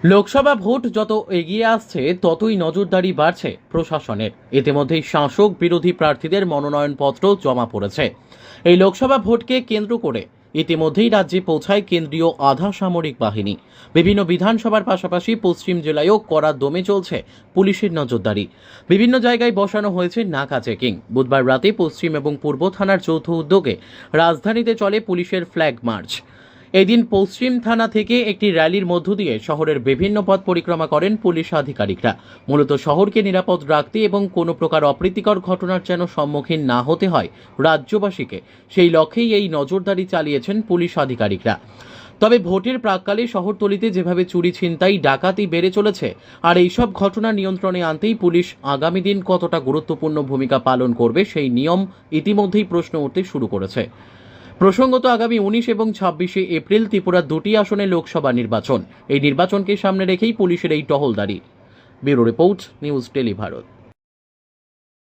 Lok Sabha vote যত এগিয়ে আসছে ততই নজরদারি বাড়ছে প্রশাসনের। ইতিমধ্যেই শাসক বিরোধী প্রার্থীদের মনোনয়নপত্র জমা পড়েছে। এই লোকসভা ভোটকে কেন্দ্র করে ইতিমধ্যেই রাজ্যে পৌঁছায় কেন্দ্রীয় আধা সামরিক বাহিনী। বিভিন্ন বিধানসভার পাশাপাশি পশ্চিম জেলায়ও কড়া দমে চলছে পুলিশের নজরদারি। বিভিন্ন জায়গায় বসানো হয়েছে নাকা চেকিং। বুধবার রাতে পশ্চিম এবং পূর্ব থানার যৌথ উদ্যোগে রাজধানীতে চলে পুলিশের ফ্ল্যাগ মার্চ। এদিন পশ্চিম থানা থেকে একটি র্যালির মধ্য দিয়ে শহরের বিভিন্ন পথ পরিক্রমা করেন পুলিশ আধিকারিকরা। মূলত শহরকে নিরাপদ রাখতে এবং কোনো প্রকার অপ্রীতিকর ঘটনার যেন সম্মুখীন না হতে হয় রাজ্যবাসীকে, সেই লক্ষ্যেই এই নজরদারি চালিয়েছেন পুলিশ আধিকারিকরা। তবে ভোটের প্রাক্কালে শহরতলিতে যেভাবে চুরি, ছিনতাই, ডাকাতি বেড়ে চলেছে, আর এইসব ঘটনা নিয়ন্ত্রণে আনতেই পুলিশ আগামী দিন কতটা গুরুত্বপূর্ণ ভূমিকা পালন করবে সেই নিয়ম ইতিমধ্যেই প্রশ্ন উঠতে শুরু করেছে। প্রসঙ্গত, আগামী 19 এবং 26 এপ্রিল ত্রিপুরার দুটি আসনে লোকসভা নির্বাচন। এই নির্বাচনকে সামনে রেখেই পুলিশের এই টহলদারি। Bureau report, news Tele Bharat.